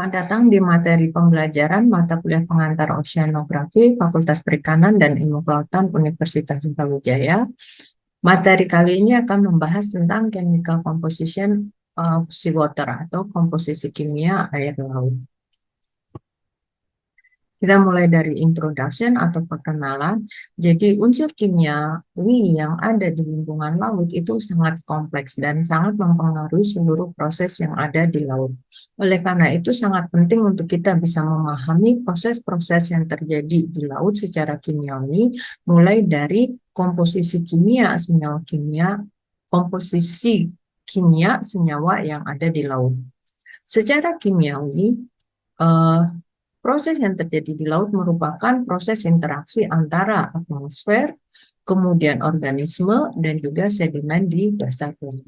Selamat datang di materi pembelajaran mata kuliah pengantar Oceanografi Fakultas Perikanan dan Ilmu Kelautan Universitas Brawijaya. Materi kali ini akan membahas tentang chemical composition of seawater atau komposisi kimia air laut. Kita mulai dari introduction atau perkenalan. Jadi unsur kimiawi yang ada di lingkungan laut itu sangat kompleks dan sangat mempengaruhi seluruh proses yang ada di laut. Oleh karena itu sangat penting untuk kita bisa memahami proses-proses yang terjadi di laut secara kimiawi, mulai dari komposisi kimia senyawa yang ada di laut. Secara kimiawi, proses yang terjadi di laut merupakan proses interaksi antara atmosfer, kemudian organisme, dan juga sedimen di dasar laut.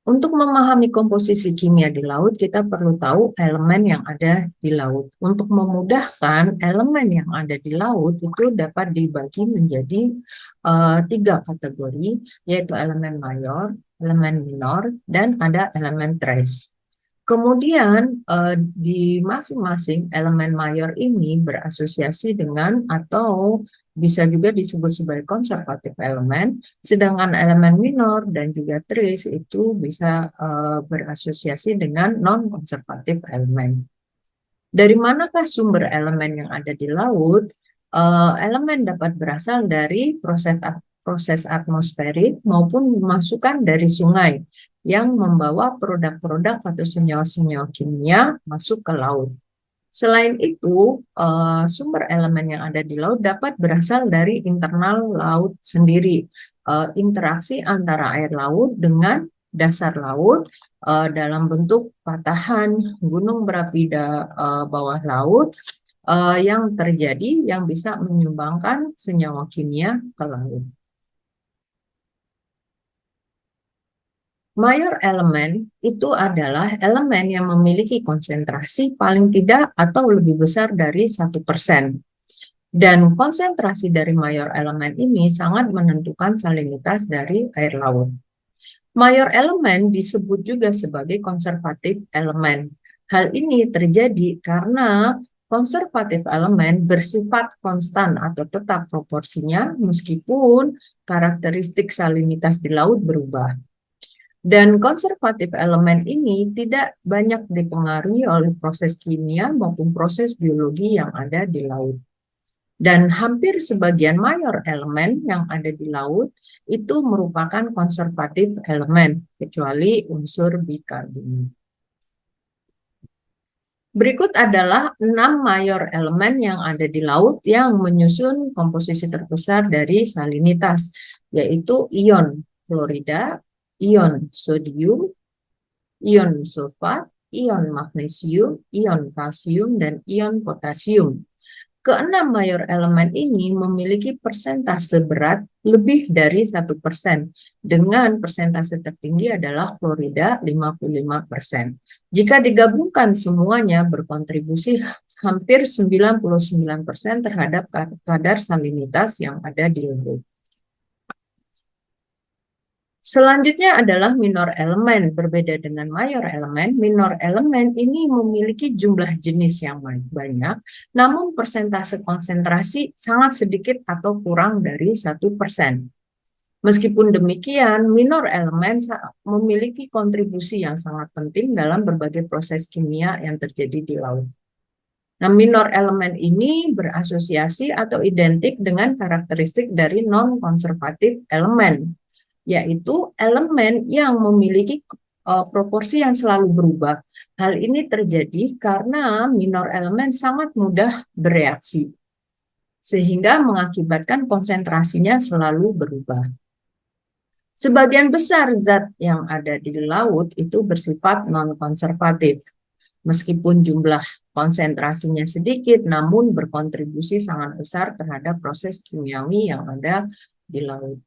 Untuk memahami komposisi kimia di laut, kita perlu tahu elemen yang ada di laut. Untuk memudahkan, elemen yang ada di laut itu dapat dibagi menjadi 3 kategori, yaitu elemen mayor, elemen minor, dan ada elemen trace. Kemudian di masing-masing elemen mayor ini berasosiasi dengan atau bisa juga disebut sebagai konservatif elemen, sedangkan elemen minor dan juga trace itu bisa berasosiasi dengan non-konservatif elemen. Dari manakah sumber elemen yang ada di laut? Elemen dapat berasal dari proses atmosferik maupun masukan dari sungai yang membawa produk-produk atau senyawa-senyawa kimia masuk ke laut. Selain itu, sumber elemen yang ada di laut dapat berasal dari internal laut sendiri. Interaksi antara air laut dengan dasar laut dalam bentuk patahan gunung berapi bawah laut yang terjadi yang bisa menyumbangkan senyawa kimia ke laut. Mayor elemen itu adalah elemen yang memiliki konsentrasi paling tidak atau lebih besar dari 1%. Dan konsentrasi dari mayor elemen ini sangat menentukan salinitas dari air laut. Mayor elemen disebut juga sebagai konservatif elemen. Hal ini terjadi karena konservatif elemen bersifat konstan atau tetap proporsinya meskipun karakteristik salinitas di laut berubah. Dan konservatif elemen ini tidak banyak dipengaruhi oleh proses kimia maupun proses biologi yang ada di laut. Dan hampir sebagian mayor elemen yang ada di laut itu merupakan konservatif elemen, kecuali unsur bikarbonat. Berikut adalah 6 mayor elemen yang ada di laut yang menyusun komposisi terbesar dari salinitas, yaitu ion klorida, ion sodium, ion sulfat, ion magnesium, ion kalsium, dan ion potasium. Keenam mayor elemen ini memiliki persentase berat lebih dari 1%, dengan persentase tertinggi adalah klorida 55%. Jika digabungkan semuanya berkontribusi hampir 99% terhadap kadar salinitas yang ada di laut. Selanjutnya adalah minor elemen. Berbeda dengan mayor elemen, minor elemen ini memiliki jumlah jenis yang banyak, namun persentase konsentrasi sangat sedikit atau kurang dari 1%. Meskipun demikian, minor elemen memiliki kontribusi yang sangat penting dalam berbagai proses kimia yang terjadi di laut. Nah, minor elemen ini berasosiasi atau identik dengan karakteristik dari non-konservatif elemen, yaitu elemen yang memiliki proporsi yang selalu berubah. Hal ini terjadi karena minor elemen sangat mudah bereaksi, sehingga mengakibatkan konsentrasinya selalu berubah. Sebagian besar zat yang ada di laut itu bersifat non-konservatif. Meskipun jumlah konsentrasinya sedikit, namun berkontribusi sangat besar terhadap proses kimiawi yang ada di laut.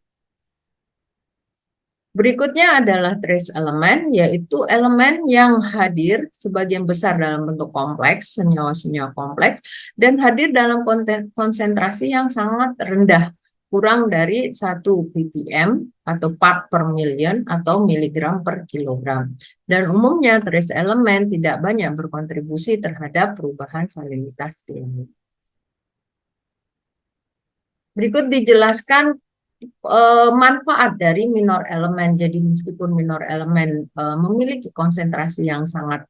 Berikutnya adalah trace elemen, yaitu elemen yang hadir sebagian besar dalam bentuk kompleks, senyawa-senyawa kompleks, dan hadir dalam konsentrasi yang sangat rendah, kurang dari 1 ppm atau part per million atau miligram per kilogram. Dan umumnya trace elemen tidak banyak berkontribusi terhadap perubahan salinitas di laut. Berikut dijelaskan manfaat dari minor elemen. Jadi meskipun minor elemen memiliki konsentrasi yang sangat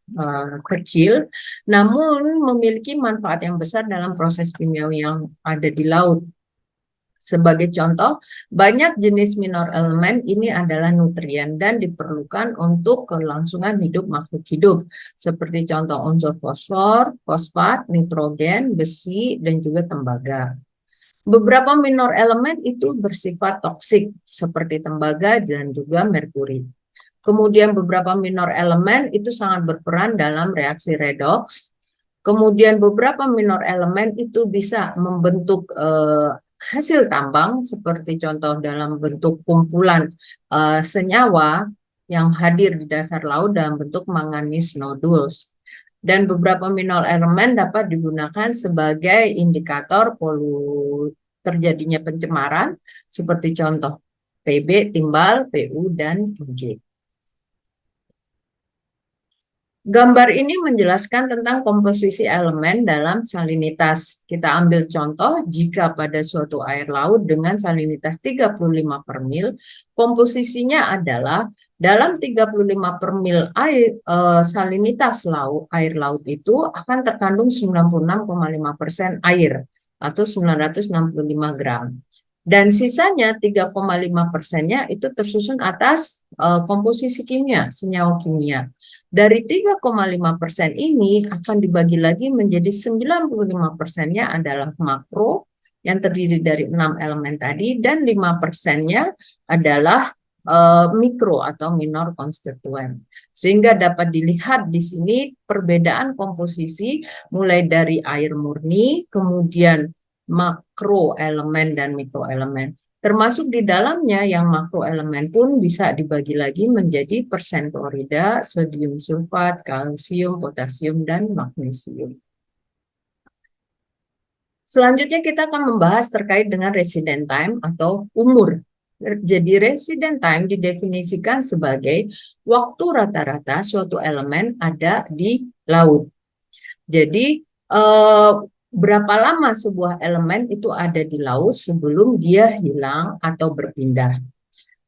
kecil, namun memiliki manfaat yang besar dalam proses kimiawi yang ada di laut. Sebagai contoh, banyak jenis minor elemen ini adalah nutrien dan diperlukan untuk kelangsungan hidup makhluk hidup, seperti contoh unsur fosfor, fosfat, nitrogen, besi, dan juga tembaga. Beberapa minor elemen itu bersifat toksik, seperti tembaga dan juga merkuri. Kemudian beberapa minor elemen itu sangat berperan dalam reaksi redoks. Kemudian beberapa minor elemen itu bisa membentuk hasil tambang, seperti contoh dalam bentuk kumpulan senyawa yang hadir di dasar laut dalam bentuk manganese nodules. Dan beberapa minor elemen dapat digunakan sebagai indikator terjadinya pencemaran, seperti contoh PB, timbal, PU, dan PG. Gambar ini menjelaskan tentang komposisi elemen dalam salinitas. Kita ambil contoh, jika pada suatu air laut dengan salinitas 35 per mil, komposisinya adalah dalam 35 per mil air salinitas air laut itu akan terkandung 96,5% air atau 965 gram. Dan sisanya 3,5%-nya itu tersusun atas komposisi kimia, senyawa kimia. Dari 3,5% ini akan dibagi lagi menjadi 95%-nya adalah makro yang terdiri dari 6 elemen tadi, dan 5%-nya adalah mikro atau minor konstituen. Sehingga dapat dilihat di sini perbedaan komposisi mulai dari air murni, kemudian makro elemen dan mikro elemen. Termasuk di dalamnya yang makro elemen pun bisa dibagi lagi menjadi persen klorida, sodium sulfat, kalsium, potasium, dan magnesium. Selanjutnya kita akan membahas terkait dengan resident time atau umur. Jadi resident time didefinisikan sebagai waktu rata-rata suatu elemen ada di laut. Jadi berapa lama sebuah elemen itu ada di laut sebelum dia hilang atau berpindah.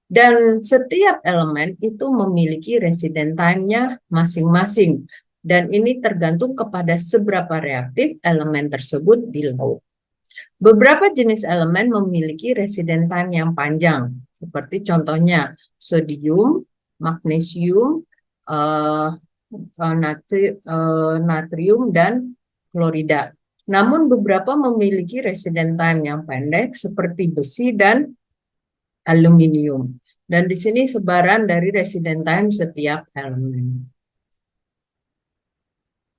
Dan setiap elemen itu memiliki resident time-nya masing-masing. Dan ini tergantung kepada seberapa reaktif elemen tersebut di laut. Beberapa jenis elemen memiliki resident time yang panjang, seperti contohnya sodium, magnesium, natrium, dan klorida. Namun beberapa memiliki resident time yang pendek, seperti besi dan aluminium. Dan di sini sebaran dari resident time setiap elemen.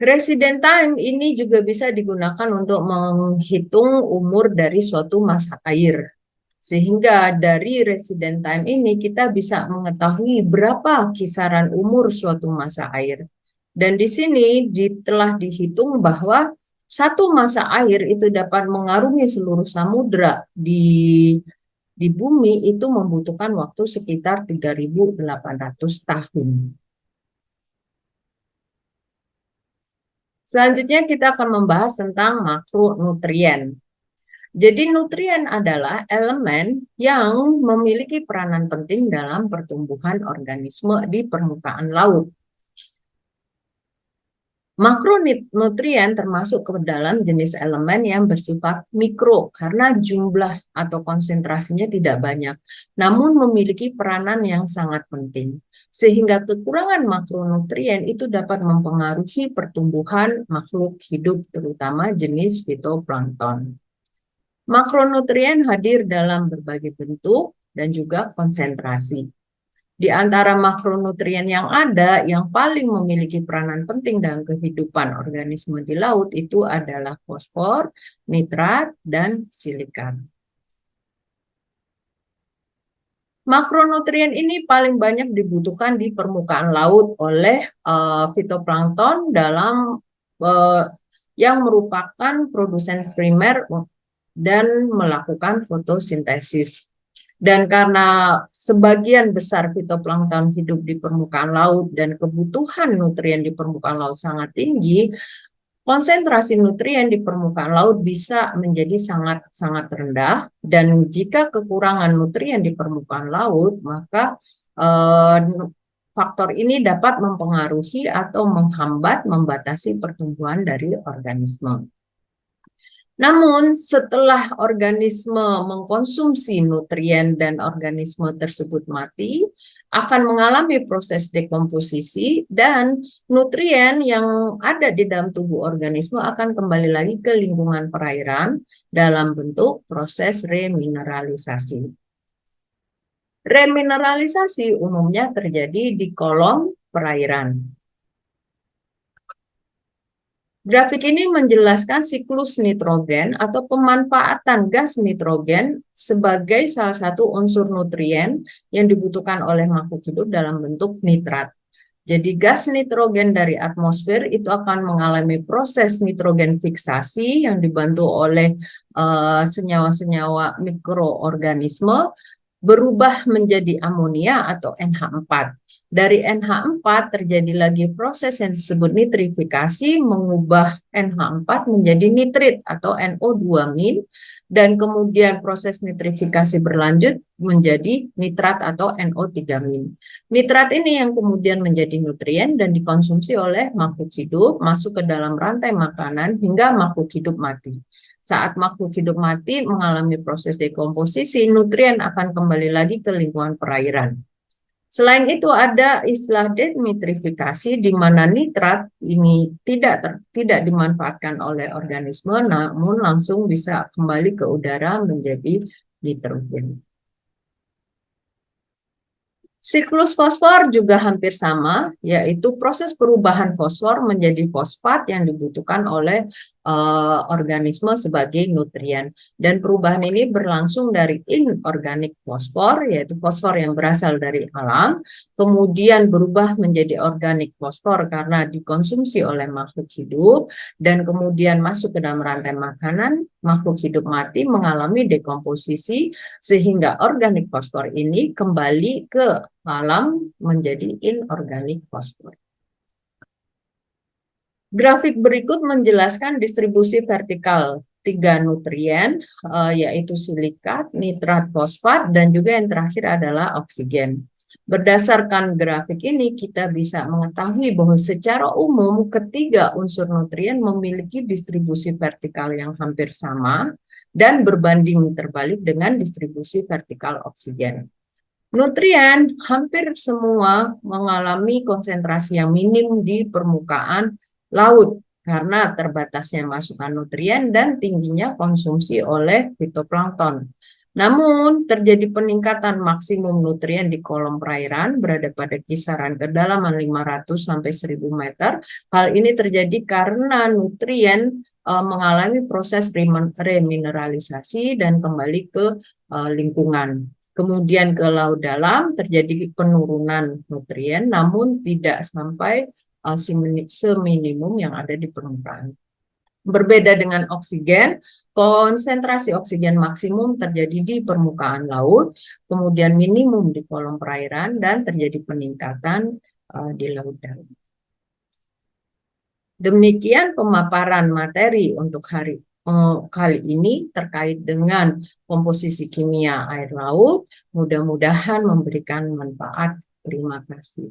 Resident time ini juga bisa digunakan untuk menghitung umur dari suatu masa air. Sehingga dari resident time ini kita bisa mengetahui berapa kisaran umur suatu masa air. Dan di sini telah dihitung bahwa satu masa air itu dapat mengarungi seluruh samudra di bumi itu membutuhkan waktu sekitar 3.800 tahun. Selanjutnya kita akan membahas tentang makronutrien. Jadi nutrien adalah elemen yang memiliki peranan penting dalam pertumbuhan organisme di permukaan laut. Makronutrien termasuk ke dalam jenis elemen yang bersifat mikro karena jumlah atau konsentrasinya tidak banyak, namun memiliki peranan yang sangat penting. Sehingga kekurangan makronutrien itu dapat mempengaruhi pertumbuhan makhluk hidup, terutama jenis fitoplankton. Makronutrien hadir dalam berbagai bentuk dan juga konsentrasi. Di antara makronutrien yang ada, yang paling memiliki peranan penting dalam kehidupan organisme di laut itu adalah fosfor, nitrat, dan silikat. Makronutrien ini paling banyak dibutuhkan di permukaan laut oleh fitoplankton yang merupakan produsen primer dan melakukan fotosintesis. Dan karena sebagian besar fitoplankton hidup di permukaan laut dan kebutuhan nutrien di permukaan laut sangat tinggi, konsentrasi nutrien di permukaan laut bisa menjadi sangat-sangat rendah, dan jika kekurangan nutrien di permukaan laut, maka faktor ini dapat mempengaruhi atau menghambat, membatasi pertumbuhan dari organisme. Namun, setelah organisme mengkonsumsi nutrien dan organisme tersebut mati, akan mengalami proses dekomposisi dan nutrien yang ada di dalam tubuh organisme akan kembali lagi ke lingkungan perairan dalam bentuk proses remineralisasi. Remineralisasi umumnya terjadi di kolom perairan. Grafik ini menjelaskan siklus nitrogen atau pemanfaatan gas nitrogen sebagai salah satu unsur nutrien yang dibutuhkan oleh makhluk hidup dalam bentuk nitrat. Jadi gas nitrogen dari atmosfer itu akan mengalami proses nitrogen fiksasi yang dibantu oleh senyawa-senyawa mikroorganisme berubah menjadi amonia atau NH4. Dari NH4 terjadi lagi proses yang disebut nitrifikasi, mengubah NH4 menjadi nitrit atau NO2-, dan kemudian proses nitrifikasi berlanjut menjadi nitrat atau NO3-. Nitrat ini yang kemudian menjadi nutrien dan dikonsumsi oleh makhluk hidup, masuk ke dalam rantai makanan hingga makhluk hidup mati. Saat makhluk hidup mati mengalami proses dekomposisi, nutrien akan kembali lagi ke lingkungan perairan. Selain itu ada istilah denitrifikasi di mana nitrat ini tidak dimanfaatkan oleh organisme, namun langsung bisa kembali ke udara menjadi nitrogen. Siklus fosfor juga hampir sama, yaitu proses perubahan fosfor menjadi fosfat yang dibutuhkan oleh organisme sebagai nutrien. Dan perubahan ini berlangsung dari inorganik fosfor, yaitu fosfor yang berasal dari alam, kemudian berubah menjadi organik fosfor karena dikonsumsi oleh makhluk hidup, dan kemudian masuk ke dalam rantai makanan, makhluk hidup mati mengalami dekomposisi, sehingga organik fosfor ini kembali ke alam menjadi inorganik fosfor. Grafik berikut menjelaskan distribusi vertikal 3 nutrien, yaitu silikat, nitrat, fosfat, dan juga yang terakhir adalah oksigen. Berdasarkan grafik ini, kita bisa mengetahui bahwa secara umum ketiga unsur nutrien memiliki distribusi vertikal yang hampir sama dan berbanding terbalik dengan distribusi vertikal oksigen. Nutrien hampir semua mengalami konsentrasi yang minim di permukaan laut karena terbatasnya masukan nutrien dan tingginya konsumsi oleh fitoplankton. Namun, terjadi peningkatan maksimum nutrien di kolom perairan berada pada kisaran kedalaman 500 sampai 1000 meter. Hal ini terjadi karena nutrien mengalami proses remineralisasi dan kembali ke lingkungan. Kemudian ke laut dalam terjadi penurunan nutrien, namun tidak sampai seminimum yang ada di permukaan. Berbeda dengan oksigen, konsentrasi oksigen maksimum terjadi di permukaan laut, kemudian minimum di kolom perairan, dan terjadi peningkatan di laut dalam. Demikian pemaparan materi untuk kali ini terkait dengan komposisi kimia air laut. Mudah-mudahan memberikan manfaat. Terima kasih.